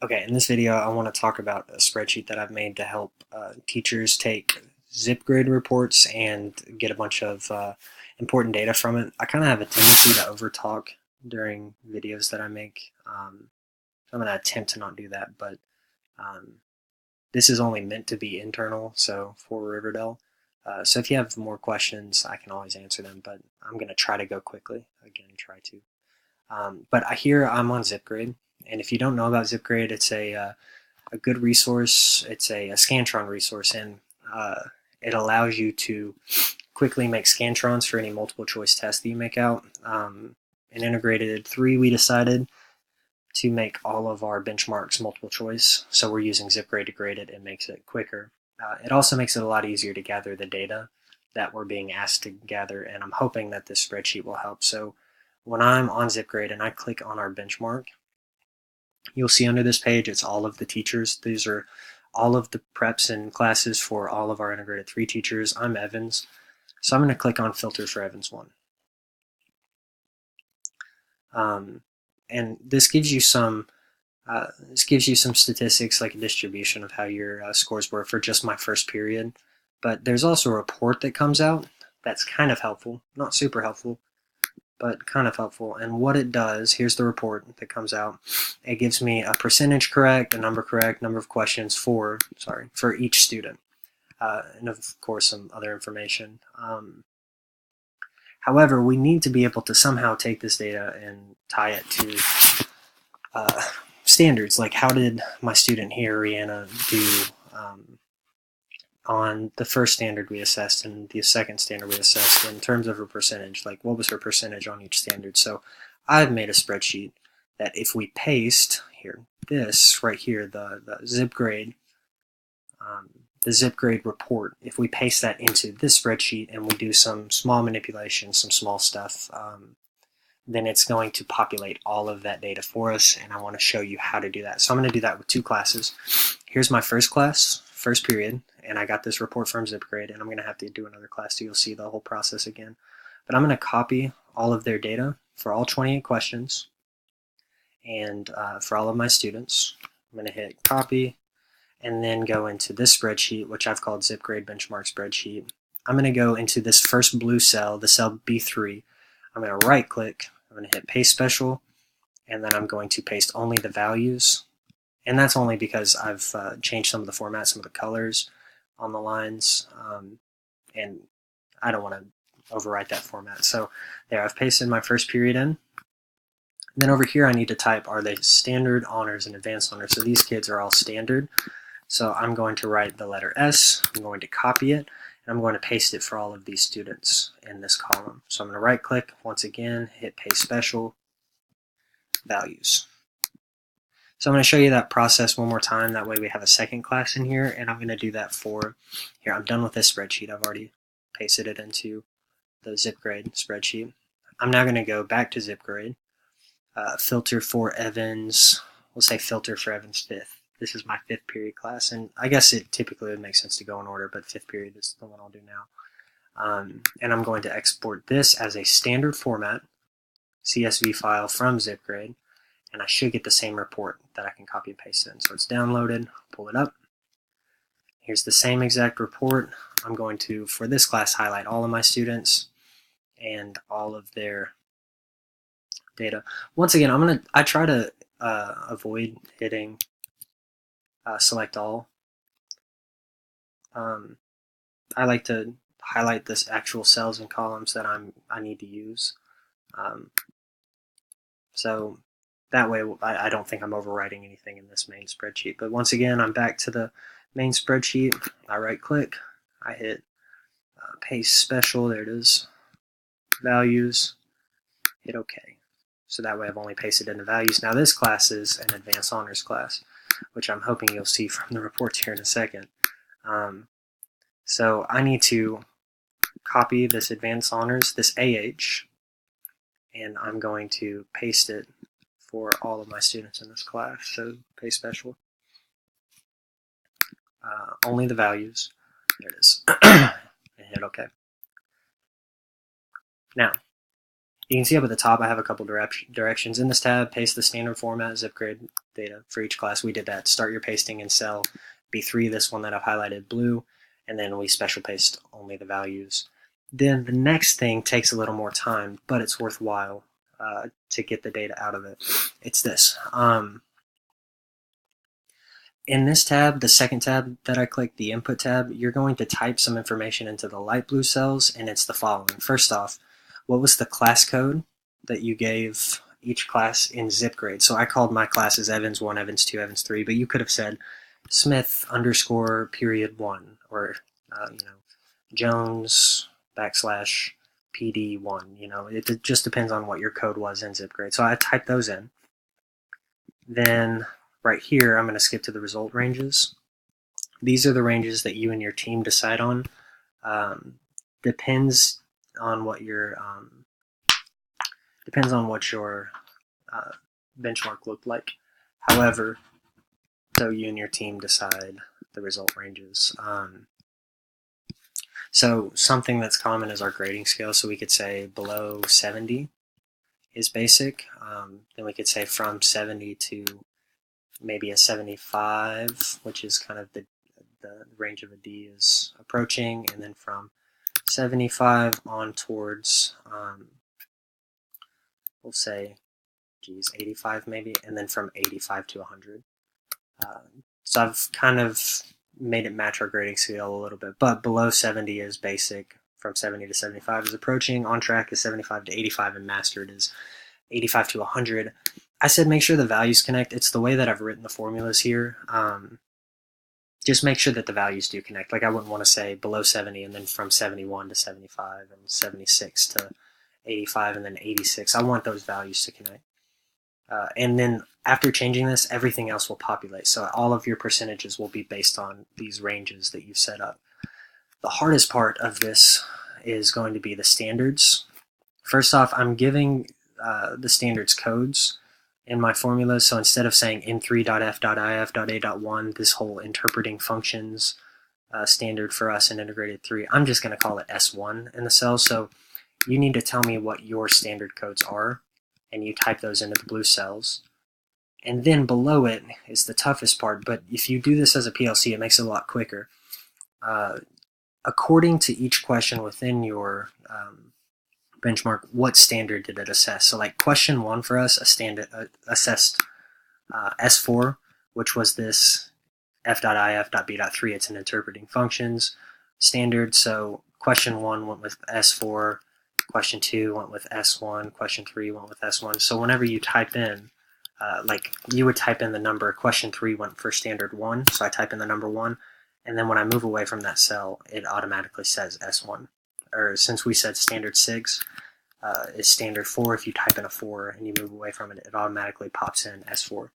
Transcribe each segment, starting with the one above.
Okay, in this video, I want to talk about a spreadsheet that I've made to help teachers take ZipGrade reports and get a bunch of important data from it. I kind of have a tendency to overtalk during videos that I make. So I'm going to attempt to not do that, but um, this is only meant to be internal, so for Riverdale. So if you have more questions, I can always answer them, but I'm going to try to go quickly. Again, try to. But here I'm on ZipGrade, and if you don't know about ZipGrade, it's a good resource. It's a Scantron resource, and it allows you to quickly make Scantrons for any multiple choice test that you make out. In integrated 3, we decided to make all of our benchmarks multiple choice, so we're using ZipGrade to grade it. It makes it quicker. It also makes it a lot easier to gather the data that we're being asked to gather, and I'm hoping that this spreadsheet will help. So when I'm on ZipGrade and I click on our benchmark, you'll see under this page, it's all of the teachers. These are all of the preps and classes for all of our integrated 3 teachers. I'm Evans, so I'm going to click on filter for Evans 1. And this gives you some statistics, like a distribution of how your scores were for just my first period. But there's also a report that comes out that's kind of helpful, not super helpful, but kind of helpful. And what it does, here's the report that comes out. It gives me a percentage correct, a number correct, number of questions for each student, and of course some other information. However, we need to be able to somehow take this data and tie it to standards. Like, how did my student here, Rihanna, do on the first standard we assessed and the second standard we assessed in terms of her percentage? Like, what was her percentage on each standard? So I've made a spreadsheet that if we paste here, this right here, the ZipGrade report, if we paste that into this spreadsheet and we do some small manipulations, some small stuff, then it's going to populate all of that data for us, and I want to show you how to do that. So I'm going to do that with 2 classes. Here's my first class, first period, and I got this report from ZipGrade, and I'm going to have to do another class so you'll see the whole process again. But I'm going to copy all of their data for all 28 questions, and for all of my students. I'm going to hit copy, and then go into this spreadsheet, which I've called ZipGrade Benchmark Spreadsheet. I'm going to go into this first blue cell, the cell B3. I'm going to right click, I'm going to hit paste special, and then I'm going to paste only the values. And that's only because I've changed some of the format, some of the colors on the lines, and I don't want to overwrite that format. So there, I've pasted my first period in. And then over here I need to type, are they standard, honors, and advanced honors? So these kids are all standard. So I'm going to write the letter S, I'm going to copy it, and I'm going to paste it for all of these students in this column. So I'm going to right click once again, hit paste special, values. So I'm going to show you that process one more time, that way we have a second class in here, and I'm going to do that for, here I'm done with this spreadsheet, I've already pasted it into the ZipGrade spreadsheet. I'm now going to go back to ZipGrade, filter for Evans, we'll say filter for Evans 5th. This is my 5th period class, and I guess it typically would make sense to go in order, but 5th period is the one I'll do now. And I'm going to export this as a standard format CSV file from ZipGrade, and I should get the same report that I can copy and paste in. So it's downloaded, pull it up. Here's the same exact report. I'm going to, for this class, highlight all of my students and all of their data. Once again, I try to avoid hitting select all. I like to highlight this actual cells and columns that I need to use. So that way I don't think I'm overwriting anything in this main spreadsheet. But once again, I'm back to the main spreadsheet. I right click, I hit paste special, there it is, values, hit OK. So that way I've only pasted in the values. Now this class is an advanced honors class, which I'm hoping you'll see from the reports here in a second. So I need to copy this advanced honors, this AH, and I'm going to paste it for all of my students in this class. So paste special, only the values, there it is, and hit OK. Now, You can see up at the top I have a couple directions. In this tab, paste the standard format zip grade data for each class. We did that. Start your pasting in cell B3, this one that I've highlighted blue, and then we special paste only the values. Then the next thing takes a little more time, but it's worthwhile to get the data out of it. It's this. In this tab, the second tab that I clicked, the input tab, you're going to type some information into the light blue cells, and it's the following. First off, what was the class code that you gave each class in zip grade? So I called my classes Evans 1, Evans 2, Evans 3, but you could have said Smith _ period 1, or Jones / PD1. It just depends on what your code was in zip grade. So I typed those in. Then right here, I'm going to skip to the result ranges. These are the ranges that you and your team decide on. Depends on what your benchmark looked like. However, so you and your team decide the result ranges. So something that's common is our grading scale. So we could say below 70 is basic. Then we could say from 70 to maybe a 75, which is kind of the range of a D is approaching, and then from 75 on towards, we'll say, 85 maybe, and then from 85 to 100. So I've kind of made it match our grading scale a little bit, but below 70 is basic, from 70 to 75 is approaching, on track is 75 to 85, and mastered is 85 to 100. I said make sure the values connect. It's the way that I've written the formulas here. Just make sure that the values do connect. Like I wouldn't want to say below 70 and then from 71 to 75 and 76 to 85 and then 86. I want those values to connect. And then after changing this, everything else will populate. So all of your percentages will be based on these ranges that you've set up. The hardest part of this is going to be the standards. First off, I'm giving the standards codes in my formula. So instead of saying in3.f.if.a.1, this whole interpreting functions standard for us in integrated 3, I'm just going to call it S1 in the cell. So you need to tell me what your standard codes are, and you type those into the blue cells. And then below it is the toughest part, but if you do this as a PLC, it makes it a lot quicker. According to each question within your benchmark, what standard did it assess? So like question 1 for us assessed S4, which was this f.if.b.3. It's an interpreting functions standard. So question 1 went with S4, question 2 went with S1, question 3 went with S1. So whenever you type in, like you would type in the number, question 3 went for standard 1, so I type in the number 1, and then when I move away from that cell, it automatically says S1. Or since we said standard 6 is standard 4, if you type in a 4 and you move away from it, it automatically pops in S4.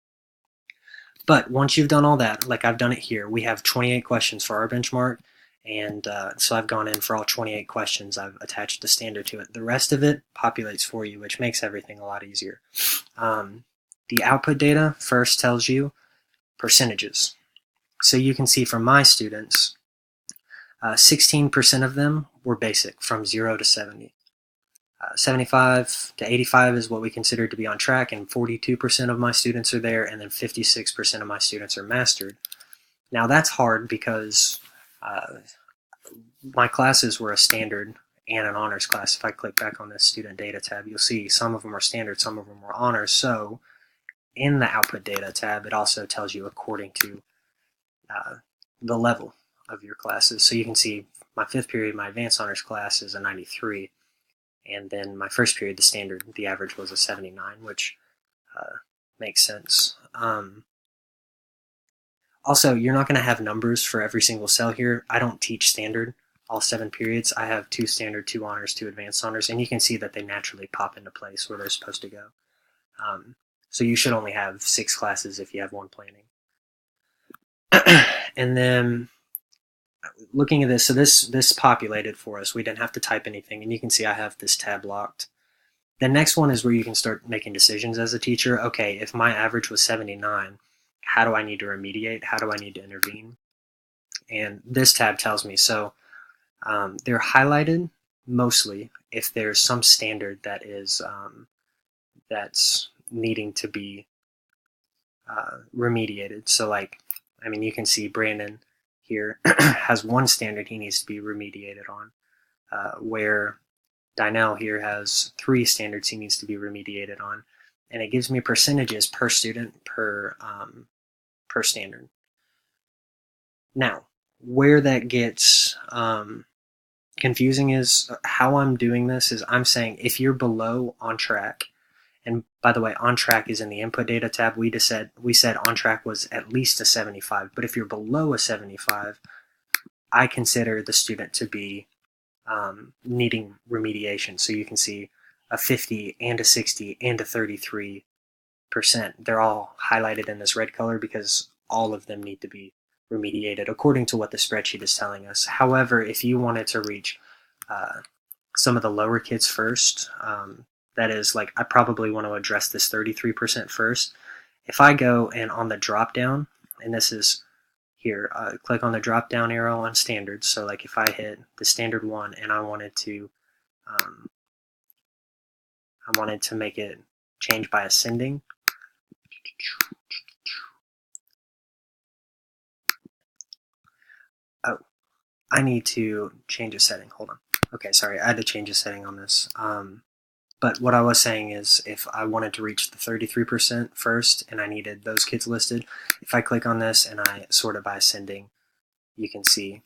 But once you've done all that, like I've done it here, we have 28 questions for our benchmark, and so I've gone in for all 28 questions. I've attached the standard to it. The rest of it populates for you, which makes everything a lot easier. The output data first tells you percentages. So you can see from my students, 16% of them were basic, from 0 to 70. 75 to 85 is what we consider to be on track, and 42% of my students are there, and then 56% of my students are mastered. Now that's hard because my classes were a standard and an honors class. If I click back on this student data tab, you'll see some of them are standard, some of them are honors. So in the output data tab, it also tells you according to the level of your classes. So you can see my 5th period, my advanced honors class is a 93, and then my 1st period, the standard, the average was a 79, which makes sense. Also, you're not going to have numbers for every single cell here. I don't teach standard all 7 periods. I have 2 standard, 2 honors, 2 advanced honors, and you can see that they naturally pop into place where they're supposed to go. So you should only have 6 classes if you have 1 planning. And then looking at this, so this populated for us. We didn't have to type anything, and you can see I have this tab locked. The next one is where you can start making decisions as a teacher. Okay, if my average was 79, how do I need to remediate? How do I need to intervene? And this tab tells me. So they're highlighted mostly if there's some standard that is that's needing to be remediated. So like, I mean, you can see Brandon here has one standard he needs to be remediated on, where Dynell here has 3 standards he needs to be remediated on, and it gives me percentages per student per standard. Now, where that gets confusing is how I'm doing this is I'm saying if you're below on track, and by the way, on track is in the input data tab. We said on track was at least a 75, but if you're below a 75, I consider the student to be needing remediation. So you can see a 50 and a 60 and a 33%. They're all highlighted in this red color because all of them need to be remediated according to what the spreadsheet is telling us. However, if you wanted to reach some of the lower kids first, that is, like, I probably want to address this 33% first. If I go and on the drop down, and this is here, click on the drop down arrow on standards. So like if I hit the standard 1 and I wanted to make it change by ascending, oh, I need to change a setting. Hold on. Okay, sorry, I had to change a setting on this. But what I was saying is if I wanted to reach the 33% first and I needed those kids listed, if I click on this and I sort it by ascending, you can see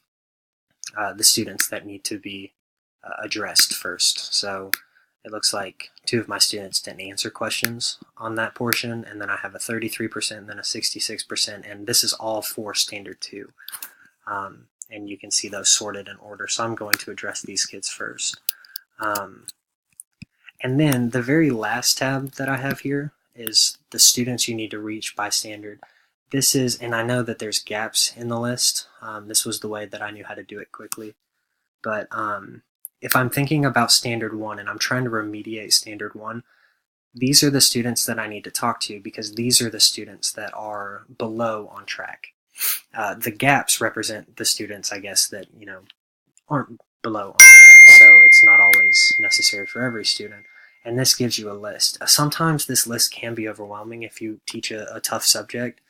the students that need to be addressed first. So it looks like 2 of my students didn't answer questions on that portion, and then I have a 33% and then a 66%, and this is all for standard 2. And you can see those sorted in order. So I'm going to address these kids first. And then the very last tab that I have here is the students you need to reach by standard. This is, and I know that there's gaps in the list. This was the way that I knew how to do it quickly. But if I'm thinking about standard 1 and I'm trying to remediate standard 1, these are the students that I need to talk to because these are the students that are below on track. The gaps represent the students, I guess, that aren't below on track. So it's not always necessary for every student. And this gives you a list. Sometimes this list can be overwhelming if you teach a tough subject.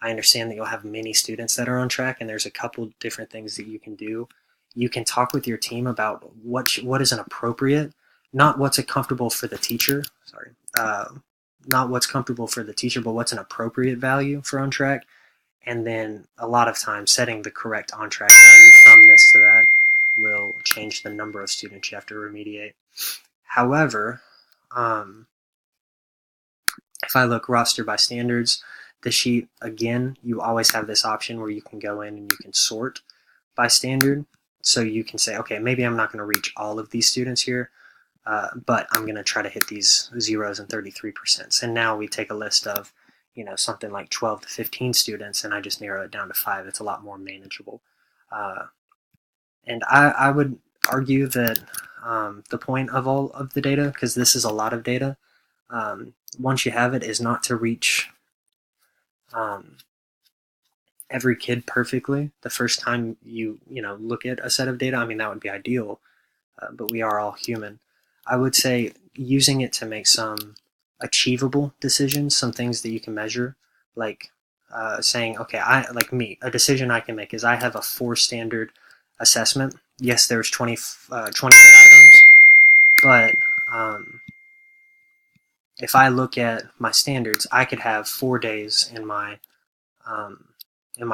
I understand that you'll have many students that are on track, and there's a couple different things that you can do. You can talk with your team about what is an appropriate, not what's comfortable for the teacher, not what's comfortable for the teacher, but what's an appropriate value for on track. And then a lot of times setting the correct on track value from this to that will change the number of students you have to remediate. However, if I look roster by standards, the sheet, again, you always have this option where you can go in and you can sort by standard. So you can say, okay, maybe I'm not going to reach all of these students here, but I'm going to try to hit these 0s and 33%. And now we take a list of, something like 12 to 15 students, and I just narrow it down to 5. It's a lot more manageable. And I would argue that the point of all of the data, because this is a lot of data, once you have it, is not to reach every kid perfectly the first time you look at a set of data. I mean, that would be ideal, but we are all human. I would say using it to make some achievable decisions, some things that you can measure, like saying, okay, a decision I can make is I have a 4 standard assessment. Yes, there's 28 items, but if I look at my standards, I could have 4 days in my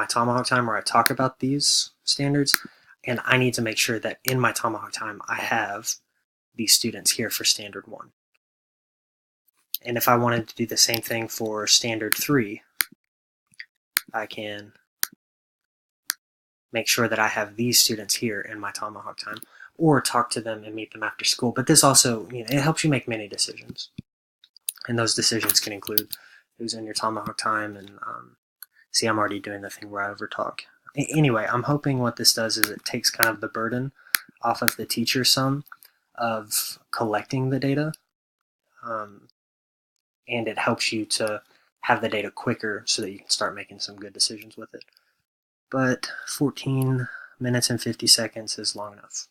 Tomahawk time where I talk about these standards, and I need to make sure that in my Tomahawk time I have these students here for standard 1. And if I wanted to do the same thing for standard 3, I can make sure that I have these students here in my Tomahawk time, or talk to them and meet them after school. But this also, it helps you make many decisions. And those decisions can include who's in your Tomahawk time, and see, I'm already doing the thing where I overtalk. Anyway, I'm hoping what this does is it takes kind of the burden off of the teacher some of collecting the data, and it helps you to have the data quicker so that you can start making some good decisions with it. But 14 minutes and 50 seconds is long enough.